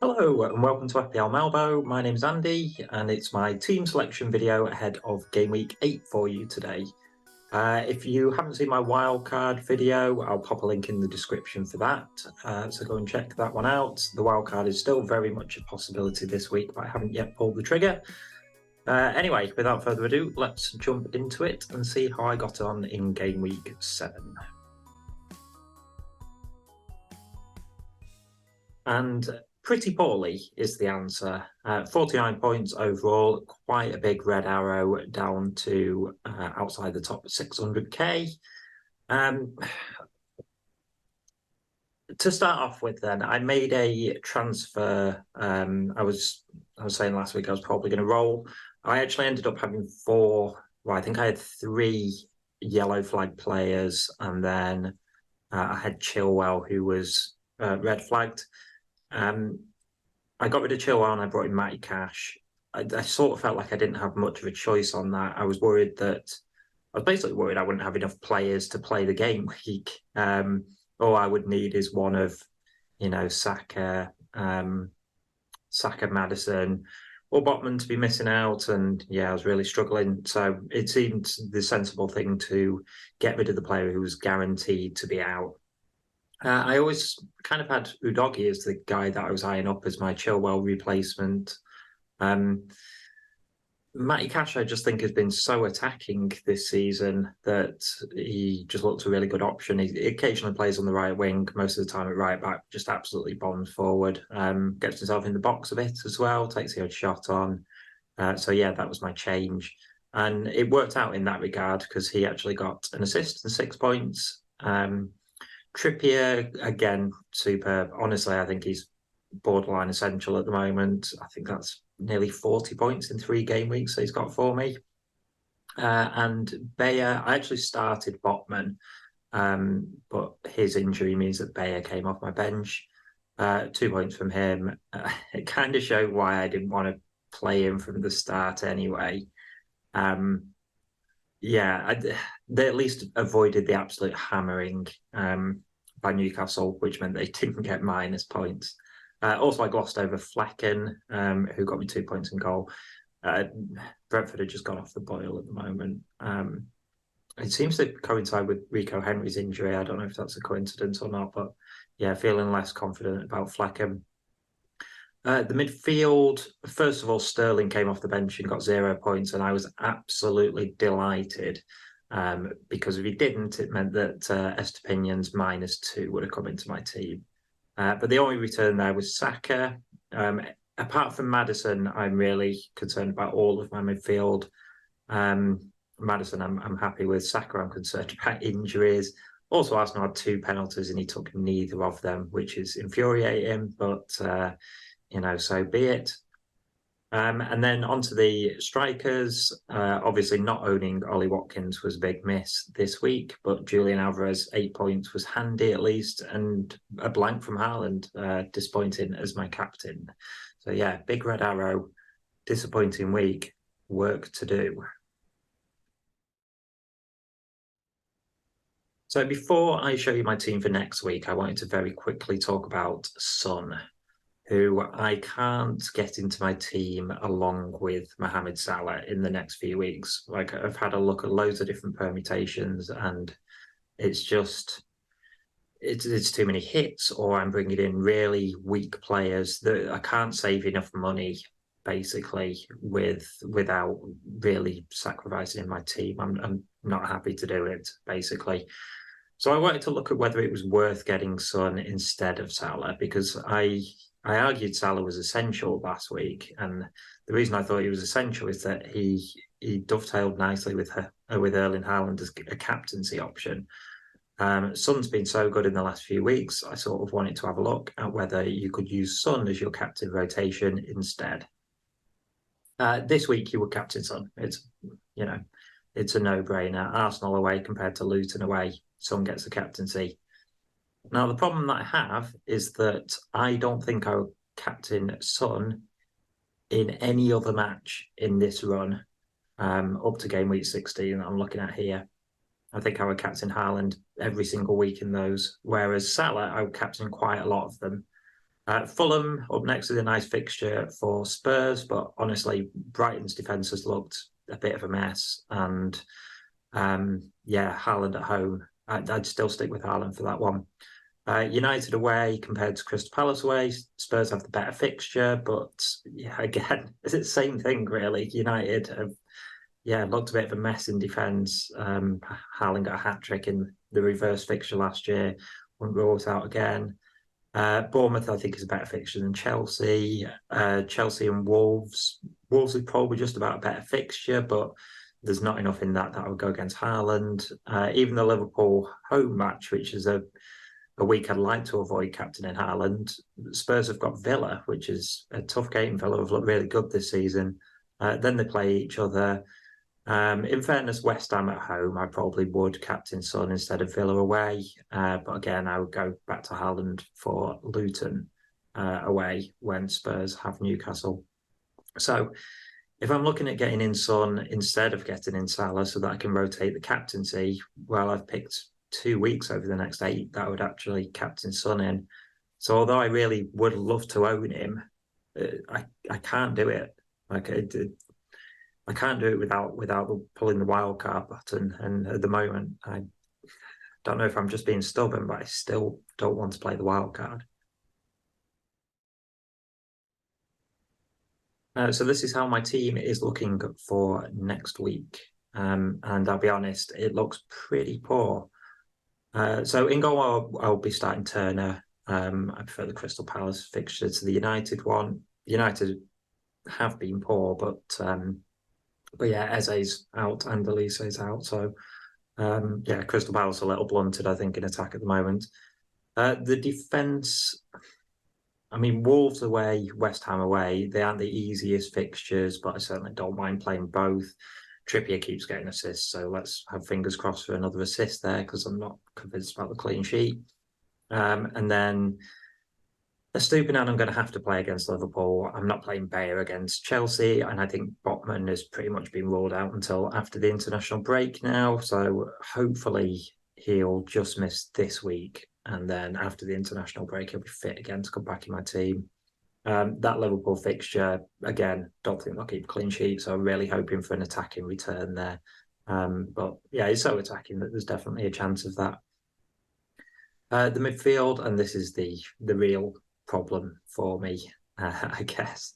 Hello and welcome to FPL Malvo. My name's Andy and it's my team selection video ahead of Game Week 8 for you today. If you haven't seen my wildcard video, I'll pop a link in the description for that. So go and check that one out. The wildcard is still very much a possibility this week, but I haven't yet pulled the trigger. Anyway, without further ado, let's jump into it and see how I got on in Game Week 7. And pretty poorly is the answer. 49 points overall, quite a big red arrow down to outside the top 600k. To start off with then, I made a transfer. I was saying last week I was probably going to roll. I actually ended up having I think I had 3 yellow flag players, and then I had Chilwell, who was red flagged. I got rid of Chilwell and I brought in Matty Cash. I sort of felt like I didn't have much of a choice on that. I was basically worried I wouldn't have enough players to play the game week. All I would need is one of, Saka, Maddison, or Botman to be missing out. And yeah, I was really struggling. So it seemed the sensible thing to get rid of the player who was guaranteed to be out. I always kind of had Udogie as the guy that I was eyeing up as my Chilwell replacement. Matty Cash, I just think, has been so attacking this season that he just looks a really good option. He occasionally plays on the right wing, most of the time at right back, just absolutely bombs forward. Gets himself in the box a bit as well, takes the odd shot on. So yeah, that was my change. And it worked out in that regard because he actually got an assist and 6 points. Trippier, again, superb. Honestly, I think he's borderline essential at the moment. I think that's nearly 40 points in 3 game weeks that he's got for me. And Bayer, I actually started Botman, but his injury means that Bayer came off my bench. 2 points from him. It kind of showed why I didn't want to play him from the start anyway. They at least avoided the absolute hammering by Newcastle, which meant they didn't get minus points. Also, I glossed over Flecken, who got me 2 points in goal. Brentford had just gone off the boil at the moment. It seems to coincide with Rico Henry's injury. I don't know if that's a coincidence or not, but yeah, feeling less confident about Flecken. The midfield, first of all, Sterling came off the bench and got 0 points, and I was absolutely delighted because if he didn't, it meant that Estepinian's -2 would have come into my team. But the only return there was Saka. Apart from Maddison, I'm really concerned about all of my midfield. Maddison, I'm happy with. Saka, I'm concerned about injuries. Also, Arsenal had 2 penalties and he took neither of them, which is infuriating, but so be it. And then onto the strikers. Obviously, not owning Ollie Watkins was a big miss this week, but Julian Alvarez, 8 points was handy at least, and a blank from Haaland, disappointing as my captain. So yeah, big red arrow, disappointing week, work to do. So before I show you my team for next week, I wanted to very quickly talk about Son, who I can't get into my team along with Mohamed Salah in the next few weeks. Like, I've had a look at loads of different permutations and it's just, it's too many hits, or I'm bringing in really weak players that I can't save enough money basically without really sacrificing my team. I'm not happy to do it basically. So I wanted to look at whether it was worth getting Son instead of Salah, because I argued Salah was essential last week, and the reason I thought he was essential is that he dovetailed nicely with Erling Haaland as a captaincy option. Son's been so good in the last few weeks, I sort of wanted to have a look at whether you could use Son as your captain rotation instead. This week you would captain Son. It's a no-brainer. Arsenal away compared to Luton away, Son gets the captaincy. Now, the problem that I have is that I don't think I'll captain Son in any other match in this run up to game week 16 that I'm looking at here. I think I would captain Haaland every single week in those, whereas Salah, I would captain quite a lot of them. Fulham up next with a nice fixture for Spurs, but honestly, Brighton's defence has looked a bit of a mess. And Haaland at home. I'd still stick with Haaland for that one. United away compared to Crystal Palace away. Spurs have the better fixture, but again, it's the same thing really. United have looked a bit of a mess in defence. Haaland got a hat-trick in the reverse fixture last year. Won't rule it out again. Bournemouth, I think, is a better fixture than Chelsea. Chelsea and Wolves. Wolves is probably just about a better fixture, but there's not enough in that would go against Haaland. Even the Liverpool home match, which is a week I'd like to avoid captaining Haaland. Spurs have got Villa, which is a tough game. Villa have looked really good this season. Then they play each other. In fairness, West Ham at home, I probably would captain Son instead of Villa away. But again, I would go back to Haaland for Luton away when Spurs have Newcastle. So if I'm looking at getting in Son instead of getting in Salah so that I can rotate the captaincy, well, I've picked 2 weeks over the next 8 that would actually captain Son in. So although I really would love to own him, I can't do it. I can't do it without pulling the wildcard button. And at the moment, I don't know if I'm just being stubborn, but I still don't want to play the wildcard. So this is how my team is looking for next week. And I'll be honest, it looks pretty poor. So in goal, I'll be starting Turner. I prefer the Crystal Palace fixture to the United one. United have been poor, but Eze's out and Elise's out. So Crystal Palace a little blunted, I think, in attack at the moment. The defence, I mean, Wolves away, West Ham away, they aren't the easiest fixtures, but I certainly don't mind playing both. Trippier keeps getting assists, so let's have fingers crossed for another assist there because I'm not convinced about the clean sheet. And then Estupiñán, I'm going to have to play against Liverpool. I'm not playing Bayer against Chelsea, and I think Botman has pretty much been ruled out until after the international break now. So hopefully he'll just miss this week, and then after the international break, he'll be fit again to come back in my team. That Liverpool fixture, again, don't think they'll keep clean sheet, so I'm really hoping for an attacking return there. But yeah, it's so attacking that there's definitely a chance of that. The midfield, and this is the real problem for me, I guess.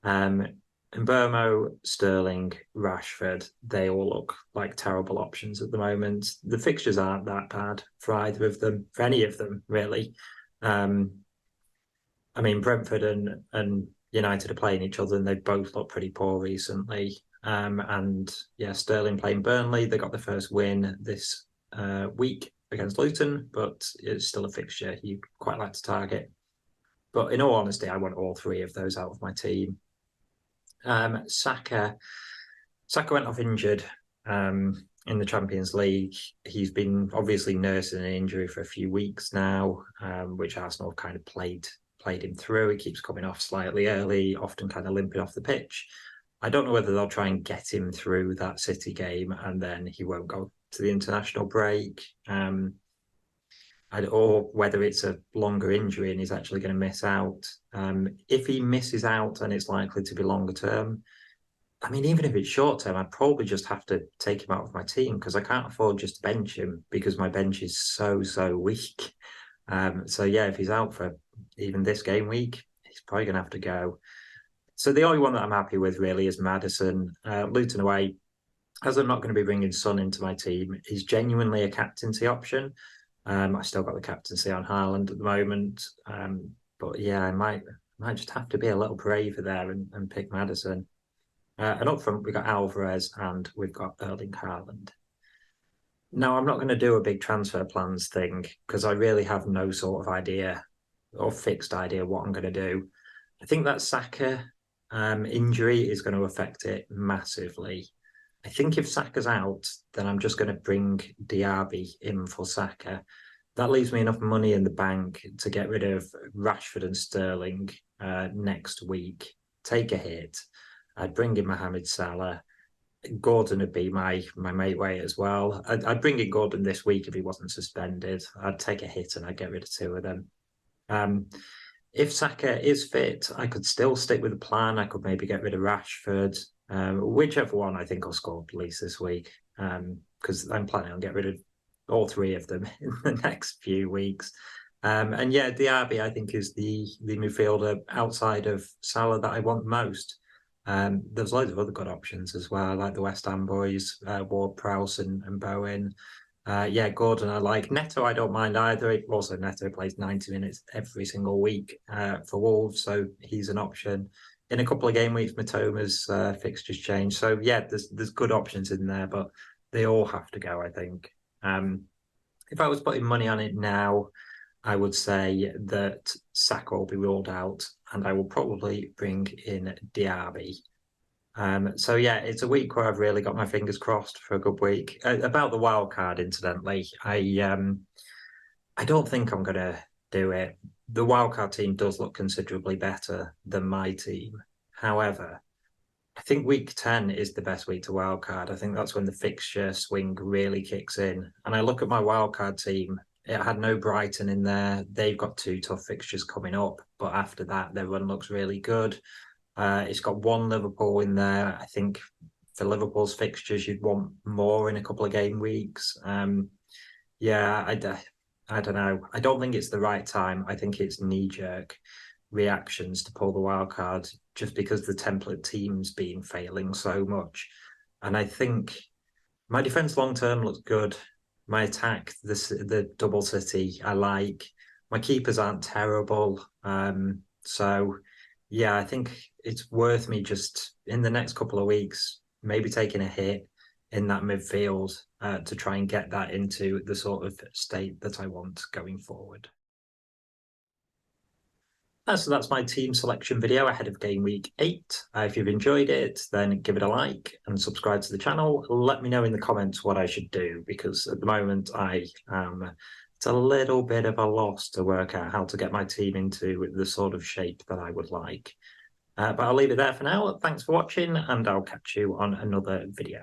Mbeumo, Sterling, Rashford, they all look like terrible options at the moment. The fixtures aren't that bad for either of them, for any of them, really. I mean, Brentford and United are playing each other and they both look pretty poor recently. Sterling playing Burnley, they got the first win this week against Luton, but it's still a fixture you quite like to target. But in all honesty, I want all 3 of those out of my team. Saka went off injured in the Champions League. He's been obviously nursing an injury for a few weeks now, which Arsenal have kind of played him through. He keeps coming off slightly early, often kind of limping off the pitch. I don't know whether they'll try and get him through that City game and then he won't go to the international break, or whether it's a longer injury and he's actually going to miss out. If he misses out and it's likely to be longer term, I mean, even if it's short term, I'd probably just have to take him out of my team because I can't afford just to bench him because my bench is so weak. If he's out for even this game week, he's probably going to have to go. So the only one that I'm happy with really is Maddison. Luton away, as I'm not going to be bringing Son into my team, he's genuinely a captaincy option. I still got the captaincy on Haaland at the moment. But yeah, I might just have to be a little braver there and pick Maddison. And up front, we've got Alvarez and we've got Erling Haaland. Now, I'm not going to do a big transfer plans thing because I really have no sort of idea or fixed idea what I'm going to do. I think that Saka injury is going to affect it massively. I think if Saka's out, then I'm just going to bring Diaby in for Saka. That leaves me enough money in the bank to get rid of Rashford and Sterling next week, take a hit. I'd bring in Mohamed Salah. Gordon would be my mate way as well. I'd bring in Gordon this week if he wasn't suspended. I'd take a hit and I'd get rid of 2 of them. if Saka is fit, I could still stick with the plan. I could maybe get rid of Rashford, whichever one I think will score least this week, because I'm planning on getting rid of all three of them in the next few weeks. And yeah, Diaby, I think, is the midfielder outside of Salah that I want most. There's loads of other good options as well, like the West Ham boys, Ward-Prowse and Bowen. Yeah, Gordon I like. Neto I don't mind either. Also, Neto plays 90 minutes every single week for Wolves, so he's an option. In a couple of game weeks, Matoma's fixtures change. So yeah, there's good options in there, but they all have to go, I think. If I was putting money on it now, I would say that Saka will be ruled out, and I will probably bring in Diaby. So yeah, it's a week where I've really got my fingers crossed for a good week. About the wild card, incidentally, I don't think I'm gonna do it. The wildcard team does look considerably better than my team. However, I think week 10 is the best week to wildcard. I think that's when the fixture swing really kicks in. And I look at my wildcard team, it had no Brighton in there. They've got 2 tough fixtures coming up, but after that, their run looks really good. It's got 1 Liverpool in there. I think for Liverpool's fixtures, you'd want more in a couple of game weeks. Yeah, I don't know. I don't think it's the right time. I think it's knee-jerk reactions to pull the wild card just because the template team's been failing so much. And I think my defense long term looks good. My attack, the double city, I like. My keepers aren't terrible. So yeah, I think it's worth me just in the next couple of weeks maybe taking a hit in that midfield to try and get that into the sort of state that I want going forward. So that's my team selection video ahead of game week 8. If you've enjoyed it, then give it a like and subscribe to the channel. Let me know in the comments what I should do, because at the moment it's a little bit of a loss to work out how to get my team into the sort of shape that I would like. But I'll leave it there for now. Thanks for watching, and I'll catch you on another video.